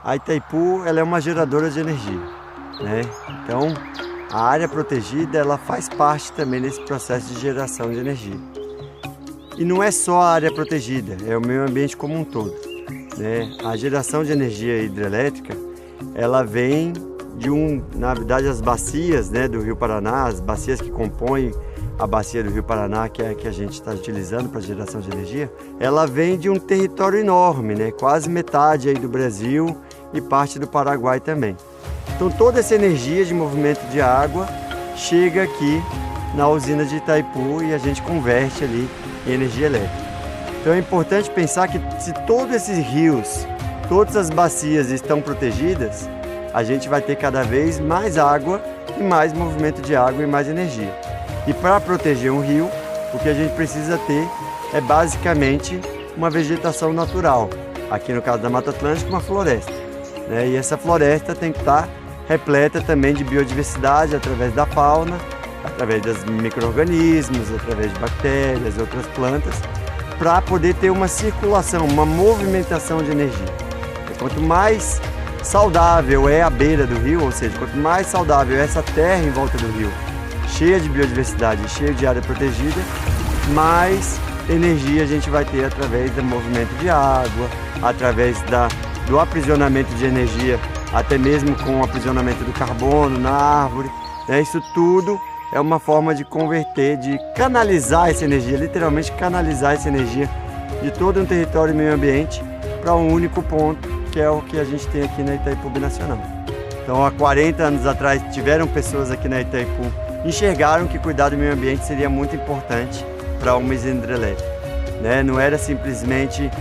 a Itaipu ela é uma geradora de energia, né? Então, a área protegida ela faz parte também desse processo de geração de energia. E não é só a área protegida, é o meio ambiente como um todo, né? A geração de energia hidrelétrica, ela vem na verdade, as bacias, né, do Rio Paraná, as bacias que compõem a bacia do Rio Paraná, que é a que a gente está utilizando para geração de energia, ela vem de um território enorme, né, quase metade aí do Brasil e parte do Paraguai também. Então toda essa energia de movimento de água chega aqui na usina de Itaipu e a gente converte ali em energia elétrica. Então é importante pensar que se todos esses rios, todas as bacias estão protegidas, a gente vai ter cada vez mais água e mais movimento de água e mais energia. E para proteger um rio, o que a gente precisa ter é basicamente uma vegetação natural. Aqui no caso da Mata Atlântica, uma floresta, né? E essa floresta tem que estar repleta também de biodiversidade através da fauna, através dos micro-organismos, através de bactérias e outras plantas, para poder ter uma circulação, uma movimentação de energia. E quanto mais saudável é a beira do rio, ou seja, quanto mais saudável é essa terra em volta do rio, cheia de biodiversidade, cheia de área protegida, mais energia a gente vai ter através do movimento de água, através do aprisionamento de energia, até mesmo com o aprisionamento do carbono na árvore, né? Isso tudo é uma forma de converter, de canalizar essa energia, literalmente canalizar essa energia de todo um território e meio ambiente para um único ponto, que é o que a gente tem aqui na Itaipu Binacional. Então, há 40 anos atrás, tiveram pessoas aqui na Itaipu que enxergaram que cuidar do meio ambiente seria muito importante para uma usina hidrelétrica, né? Não era simplesmente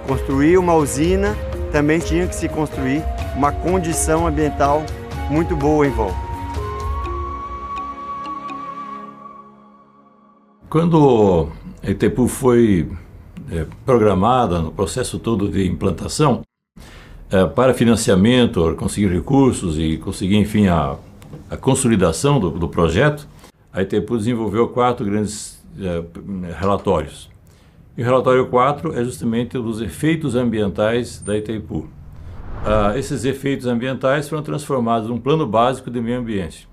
construir uma usina, também tinha que se construir uma condição ambiental muito boa em volta. Quando a Itaipu foi programada no processo todo de implantação, para financiamento, conseguir recursos e conseguir, enfim, a consolidação do projeto, a Itaipu desenvolveu 4 grandes relatórios. E o relatório 4 é justamente os efeitos ambientais da Itaipu. Esses efeitos ambientais foram transformados num plano básico de meio ambiente.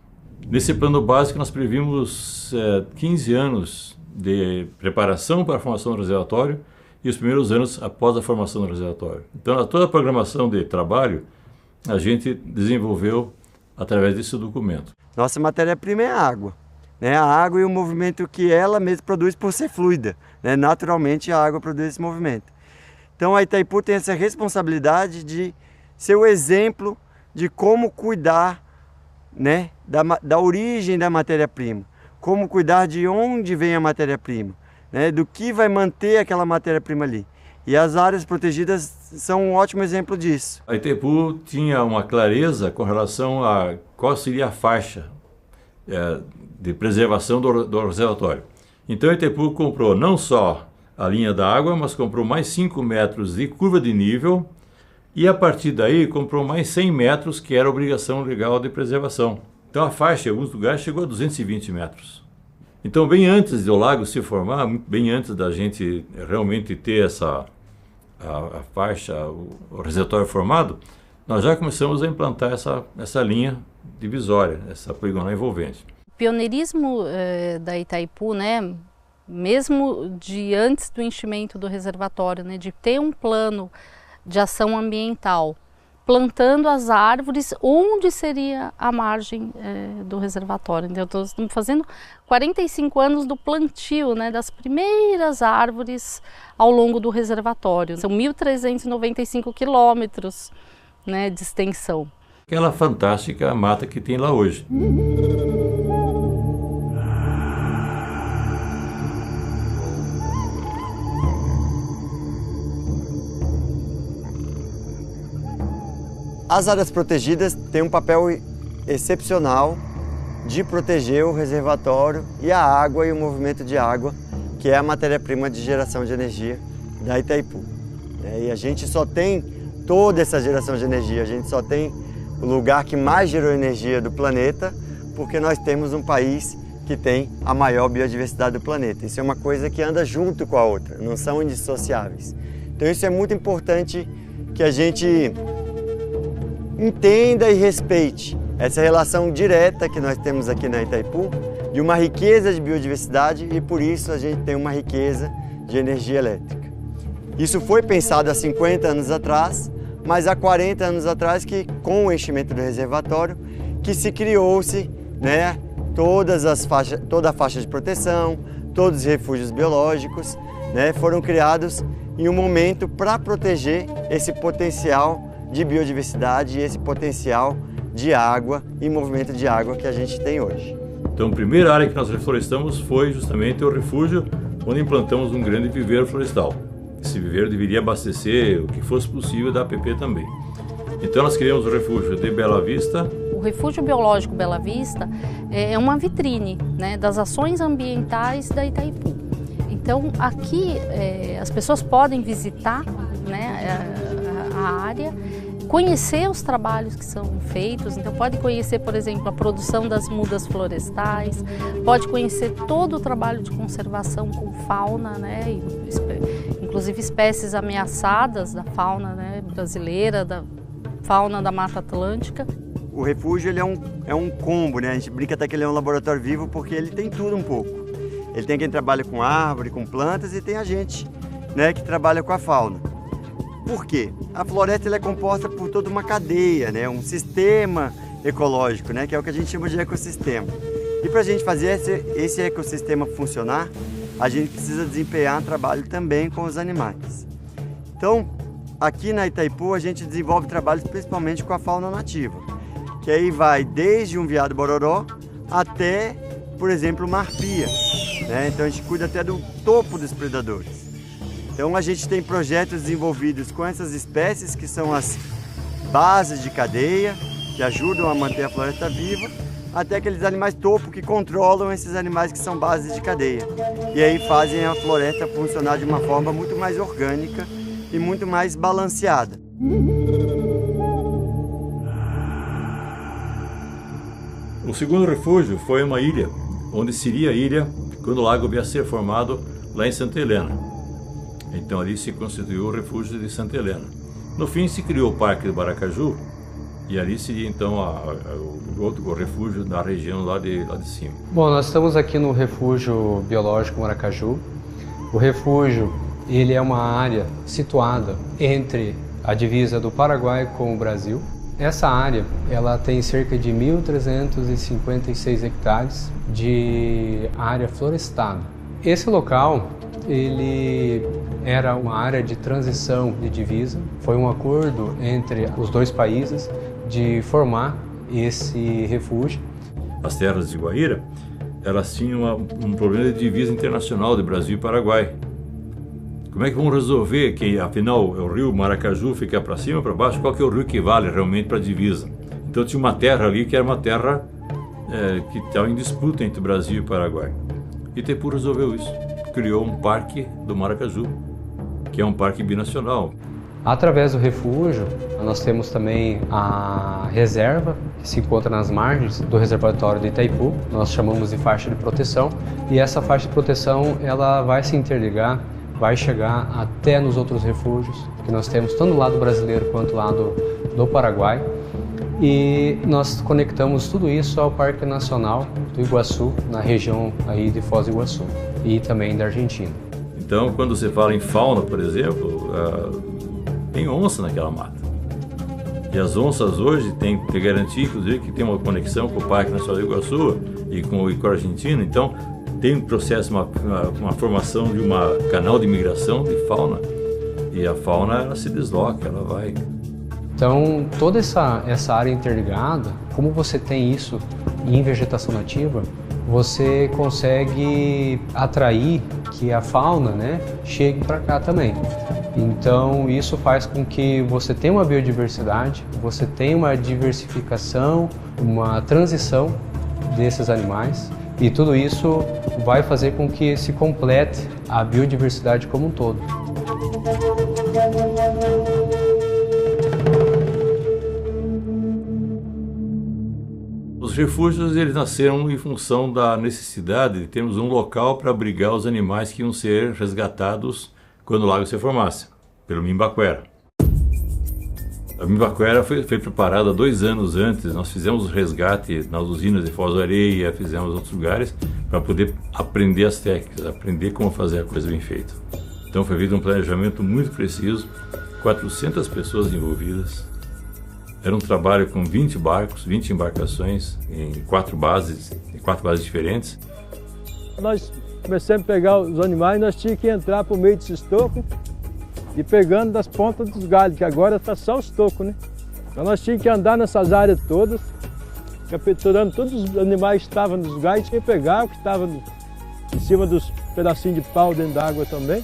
Nesse plano básico nós previmos 15 anos de preparação para a formação do reservatório e os primeiros anos após a formação do reservatório. Então, toda a programação de trabalho a gente desenvolveu através desse documento. Nossa matéria-prima é a água, né? A água e o movimento que ela mesma produz por ser fluida, né? Naturalmente a água produz esse movimento. Então a Itaipu tem essa responsabilidade de ser o exemplo de como cuidar, né, da origem da matéria-prima, como cuidar de onde vem a matéria-prima, né, do que vai manter aquela matéria-prima ali. E as áreas protegidas são um ótimo exemplo disso. A Itaipu tinha uma clareza com relação a qual seria a faixa de preservação do reservatório. Então a Itaipu comprou não só a linha da água, mas comprou mais 5 metros de curva de nível e a partir daí comprou mais 100 metros, que era a obrigação legal de preservação. Então a faixa em alguns lugares chegou a 220 metros. Então, bem antes do lago se formar, bem antes da gente realmente ter a faixa, o reservatório formado, nós já começamos a implantar essa linha divisória, essa poligonal envolvente. O pioneirismo da Itaipu, né, mesmo de antes do enchimento do reservatório, né, de ter um plano de ação ambiental, plantando as árvores onde seria a margem do reservatório. Então, estamos fazendo 45 anos do plantio, né, das primeiras árvores ao longo do reservatório. São 1.395 quilômetros, né, de extensão. Aquela fantástica mata que tem lá hoje. As áreas protegidas têm um papel excepcional de proteger o reservatório e a água e o movimento de água, que é a matéria-prima de geração de energia da Itaipu. E a gente só tem toda essa geração de energia, a gente só tem o lugar que mais gerou energia do planeta, porque nós temos um país que tem a maior biodiversidade do planeta. Isso é uma coisa que anda junto com a outra, não são indissociáveis. Então isso é muito importante que a gente entenda e respeite essa relação direta que nós temos aqui na Itaipu, de uma riqueza de biodiversidade, e por isso a gente tem uma riqueza de energia elétrica. Isso foi pensado há 50 anos atrás, mas há 40 anos atrás, que com o enchimento do reservatório, que se criou-se, né, toda a faixa de proteção, todos os refúgios biológicos, né, foram criados em um momento para proteger esse potencial de biodiversidade e esse potencial de água e movimento de água que a gente tem hoje. Então, a primeira área que nós reflorestamos foi justamente o refúgio, onde implantamos um grande viveiro florestal. Esse viveiro deveria abastecer o que fosse possível da APP também. Então, nós criamos o refúgio de Bela Vista. O Refúgio Biológico Bela Vista é uma vitrine, né, das ações ambientais da Itaipu. Então, aqui as pessoas podem visitar, né, a área, conhecer os trabalhos que são feitos. Então pode conhecer, por exemplo, a produção das mudas florestais, pode conhecer todo o trabalho de conservação com fauna, né, inclusive espécies ameaçadas da fauna, né, brasileira, da fauna da Mata Atlântica. O refúgio ele é um combo, né? A gente brinca até que ele é um laboratório vivo, porque ele tem tudo um pouco. Ele tem quem trabalha com árvore, com plantas, e tem a gente, né, que trabalha com a fauna. Por quê? A floresta ela é composta por toda uma cadeia, né? Um sistema ecológico, né? Que é o que a gente chama de ecossistema. E para a gente fazer esse ecossistema funcionar, a gente precisa desempenhar trabalho também com os animais. Então, aqui na Itaipu, a gente desenvolve trabalhos principalmente com a fauna nativa, que aí vai desde um veado-bororó até, por exemplo, uma arpia, né? Então a gente cuida até do topo dos predadores. Então a gente tem projetos desenvolvidos com essas espécies que são as bases de cadeia, que ajudam a manter a floresta viva, até aqueles animais topo que controlam esses animais que são bases de cadeia. E aí fazem a floresta funcionar de uma forma muito mais orgânica e muito mais balanceada. O segundo refúgio foi uma ilha, onde seria a ilha quando o lago viesse a ser formado lá em Santa Helena. Então ali se constituiu o refúgio de Santa Helena. No fim se criou o Parque do Maracaju, e ali seria então o refúgio da região lá de cima. Bom, nós estamos aqui no Refúgio Biológico Maracaju. O refúgio ele é uma área situada entre a divisa do Paraguai com o Brasil. Essa área ela tem cerca de 1.356 hectares de área florestada. Esse local ele era uma área de transição de divisa. Foi um acordo entre os dois países de formar esse refúgio. As terras de Guaíra, elas tinham um problema de divisa internacional de Brasil e Paraguai. Como é que vamos resolver que, afinal, o rio Maracaju fica para cima, para baixo? Qual que é o rio que vale realmente para a divisa? Então tinha uma terra ali que era uma terra que estava em disputa entre Brasil e Paraguai. Itaipu resolveu isso. Criou um parque do Maracaju, que é um parque binacional. Através do refúgio, nós temos também a reserva, que se encontra nas margens do reservatório de Itaipu. Nós chamamos de faixa de proteção, e essa faixa de proteção ela vai se interligar, vai chegar até nos outros refúgios que nós temos, tanto do lado brasileiro quanto do lado do Paraguai. E nós conectamos tudo isso ao Parque Nacional do Iguaçu, na região aí de Foz do Iguaçu, e também da Argentina. Então, quando você fala em fauna, por exemplo, tem onça naquela mata. E as onças hoje tem que garantir, inclusive, que tem uma conexão com o Parque Nacional do Iguaçu e com a Argentina. Então, tem um processo, uma formação de um canal de migração de fauna. E a fauna, ela se desloca, ela vai. Então, toda essa área interligada, como você tem isso em vegetação nativa, você consegue atrair que a fauna, né, chegue para cá também. Então, isso faz com que você tenha uma biodiversidade, você tenha uma diversificação, uma transição desses animais, e tudo isso vai fazer com que se complete a biodiversidade como um todo. Os refúgios eles nasceram em função da necessidade de termos um local para abrigar os animais que iam ser resgatados quando o lago se formasse, pelo Mimbaquera. A Mimbaquera foi preparada 2 anos antes. Nós fizemos o resgate nas usinas de Foz do Areia, fizemos outros lugares para poder aprender as técnicas, aprender como fazer a coisa bem feita. Então foi feito um planejamento muito preciso, 400 pessoas envolvidas. Era um trabalho com 20 barcos, 20 embarcações em 4 bases diferentes. Nós começamos a pegar os animais, nós tínhamos que entrar por meio desses tocos e pegando das pontas dos galhos, que agora está só os tocos, né? Então nós tínhamos que andar nessas áreas todas, capturando todos os animais que estavam nos galhos, tinha que pegar o que estava em cima dos pedacinhos de pau dentro da água também.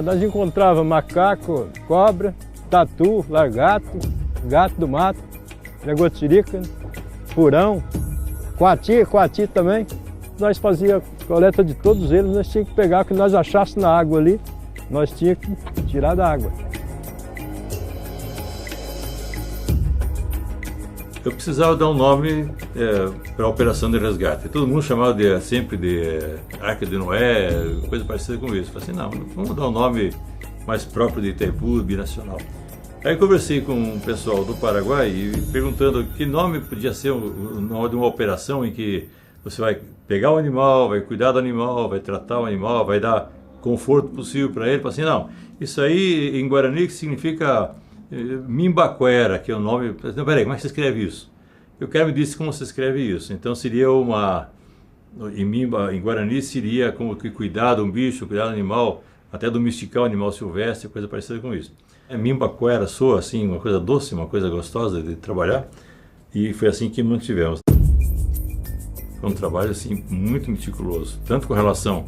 Nós encontrávamos macaco, cobra, tatu, lagarto, gato do mato, jaguatirica, furão, coati também. Nós fazíamos coleta de todos eles, nós tínhamos que pegar o que nós achássemos na água ali, nós tínhamos que tirar da água. Eu precisava dar um nome para a operação de resgate. Todo mundo chamava sempre de Arca de Noé, coisa parecida com isso. Eu falei assim, não, vamos dar um nome mais próprio de Itaipu, binacional. Aí conversei com um pessoal do Paraguai e perguntando que nome podia ser o nome de uma operação em que você vai pegar o animal, vai cuidar do animal, vai tratar o animal, vai dar conforto possível para ele. Eu falei assim, não, isso aí em Guarani significa Mimbaquera, que é o nome. Não, peraí, como é que você escreve isso? Eu quero me dizer como você escreve isso. Então seria em Guarani seria como que cuidar de um bicho, cuidar do animal, até domesticar o animal silvestre, coisa parecida com isso. Mimbaquera soa assim, uma coisa doce, uma coisa gostosa de trabalhar, e foi assim que mantivemos. Foi um trabalho assim muito meticuloso, tanto com relação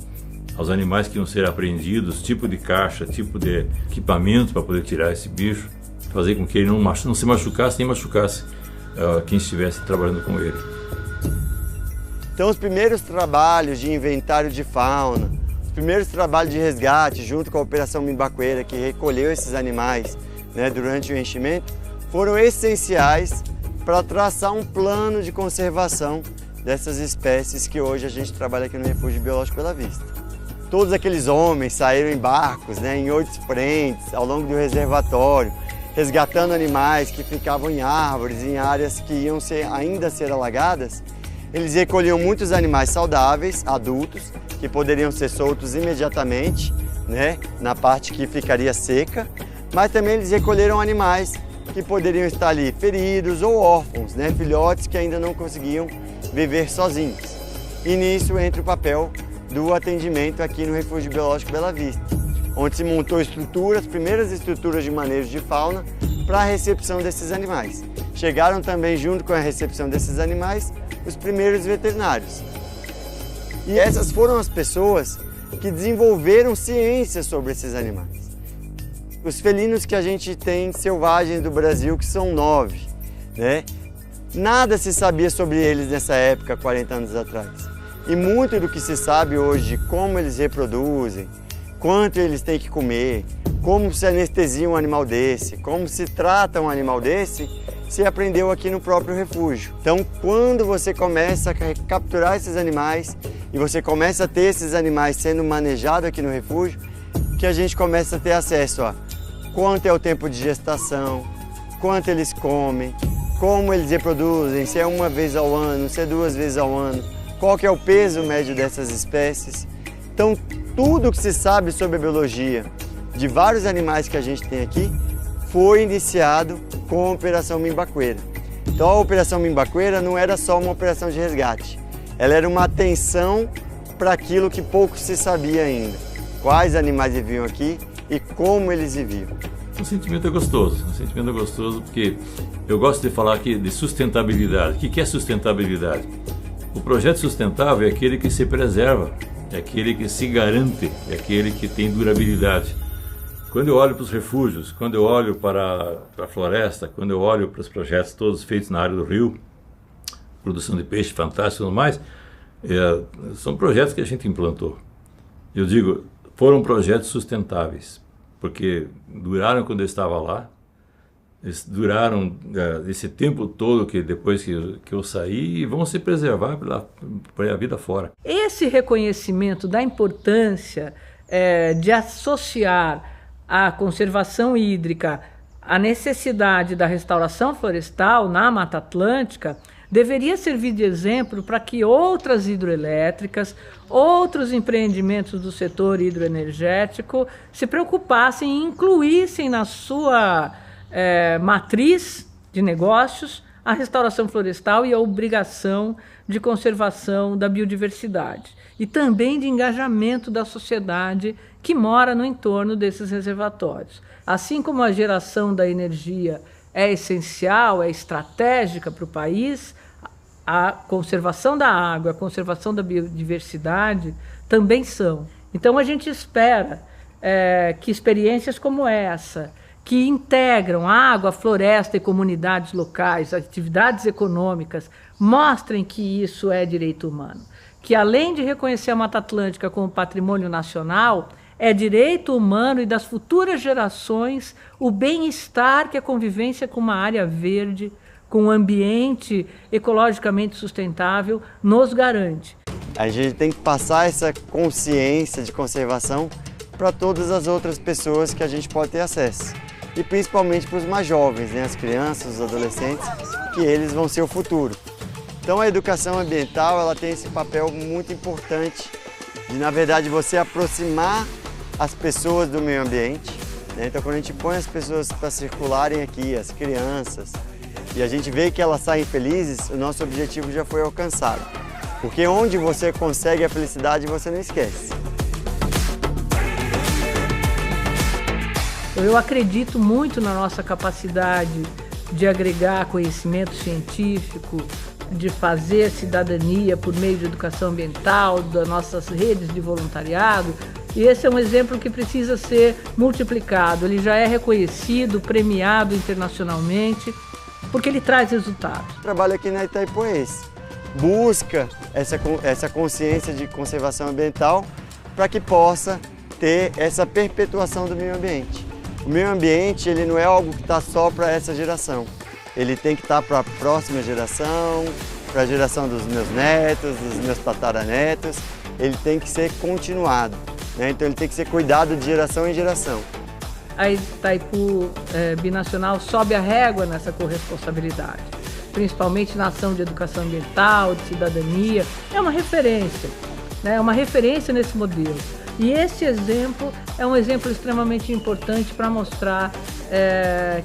aos animais que iam ser apreendidos, tipo de caixa, tipo de equipamento para poder tirar esse bicho, fazer com que ele não se machucasse nem machucasse quem estivesse trabalhando com ele. Então os primeiros trabalhos de inventário de fauna, os primeiros trabalhos de resgate junto com a Operação Mimbaquera, que recolheu esses animais, né, durante o enchimento, foram essenciais para traçar um plano de conservação dessas espécies que hoje a gente trabalha aqui no Refúgio Biológico Bela Vista. Todos aqueles homens saíram em barcos, né, em 8 frentes, ao longo do reservatório, resgatando animais que ficavam em árvores, em áreas que iam ainda ser alagadas. Eles recolhiam muitos animais saudáveis, adultos, que poderiam ser soltos imediatamente, né, na parte que ficaria seca, mas também eles recolheram animais que poderiam estar ali feridos ou órfãos, né, filhotes que ainda não conseguiam viver sozinhos. E nisso entra o papel do atendimento aqui no Refúgio Biológico Bela Vista, onde se montou as primeiras estruturas de manejo de fauna para a recepção desses animais. Chegaram também, junto com a recepção desses animais, os primeiros veterinários. E essas foram as pessoas que desenvolveram ciência sobre esses animais. Os felinos que a gente tem selvagens do Brasil, que são 9, né? Nada se sabia sobre eles nessa época, 40 anos atrás. E muito do que se sabe hoje, como eles reproduzem, quanto eles têm que comer, como se anestesia um animal desse, como se trata um animal desse, se aprendeu aqui no próprio refúgio. Então, quando você começa a capturar esses animais e você começa a ter esses animais sendo manejados aqui no refúgio, que a gente começa a ter acesso a quanto é o tempo de gestação, quanto eles comem, como eles reproduzem, se é 1 vez ao ano, se é 2 vezes ao ano, qual que é o peso médio dessas espécies. Então, tudo que se sabe sobre a biologia de vários animais que a gente tem aqui foi iniciado com a Operação Mimbaquera. Então a Operação Mimbaquera não era só uma operação de resgate, ela era uma atenção para aquilo que pouco se sabia ainda. Quais animais viviam aqui e como eles viviam. Um sentimento gostoso porque eu gosto de falar aqui de sustentabilidade. O que é sustentabilidade? O projeto sustentável é aquele que se preserva, é aquele que se garante, é aquele que tem durabilidade. Quando eu olho para os refúgios, quando eu olho para a floresta, quando eu olho para os projetos todos feitos na área do rio, produção de peixe fantástico e tudo mais, são projetos que a gente implantou. Eu digo, foram projetos sustentáveis, porque duraram quando eu estava lá, eles duraram esse tempo todo que depois que eu saí e vão se preservar para a vida fora. Esse reconhecimento da importância de associar a conservação hídrica a necessidade da restauração florestal na Mata Atlântica deveria servir de exemplo para que outras hidroelétricas, outros empreendimentos do setor hidroenergético se preocupassem e incluíssem na sua matriz de negócios a restauração florestal e a obrigação de conservação da biodiversidade e também de engajamento da sociedade que mora no entorno desses reservatórios. Assim como a geração da energia é essencial, é estratégica para o país, a conservação da água, a conservação da biodiversidade também são. Então a gente espera que experiências como essa, que integram água, floresta e comunidades locais, atividades econômicas, mostrem que isso é direito humano. Que além de reconhecer a Mata Atlântica como patrimônio nacional, é direito humano e das futuras gerações o bem-estar que a convivência com uma área verde, com um ambiente ecologicamente sustentável, nos garante. A gente tem que passar essa consciência de conservação para todas as outras pessoas que a gente pode ter acesso. E principalmente para os mais jovens, né? As crianças, os adolescentes, que eles vão ser o futuro. Então a educação ambiental ela tem esse papel muito importante de, na verdade, você aproximar as pessoas do meio ambiente, né? Então quando a gente põe as pessoas para circularem aqui, as crianças, e a gente vê que elas saem felizes, o nosso objetivo já foi alcançado. Porque onde você consegue a felicidade, você não esquece. Eu acredito muito na nossa capacidade de agregar conhecimento científico, de fazer cidadania por meio de educação ambiental, das nossas redes de voluntariado. E esse é um exemplo que precisa ser multiplicado. Ele já é reconhecido, premiado internacionalmente, porque ele traz resultados. O trabalho aqui na Itaipu é esse. Busca essa consciência de conservação ambiental para que possa ter essa perpetuação do meio ambiente. O meio ambiente ele não é algo que está só para essa geração. Ele tem que estar para a próxima geração, para a geração dos meus netos, dos meus tataranetos. Ele tem que ser continuado, né? Então ele tem que ser cuidado de geração em geração. A Itaipu Binacional sobe a régua nessa corresponsabilidade, principalmente na ação de educação ambiental, de cidadania. É uma referência, né? É uma referência nesse modelo. E esse exemplo é um exemplo extremamente importante para mostrar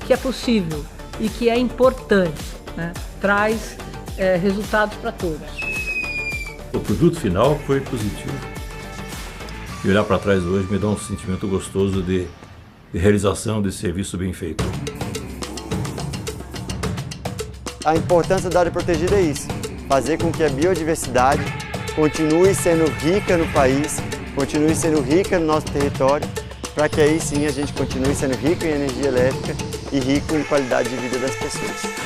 que é possível e que é importante, né? Traz resultados para todos. O produto final foi positivo. E olhar para trás hoje me dá um sentimento gostoso de realização desse serviço bem feito. A importância da área protegida é isso, fazer com que a biodiversidade continue sendo rica no país, continue sendo rica no nosso território, para que aí sim a gente continue sendo rico em energia elétrica e rico em qualidade de vida das pessoas.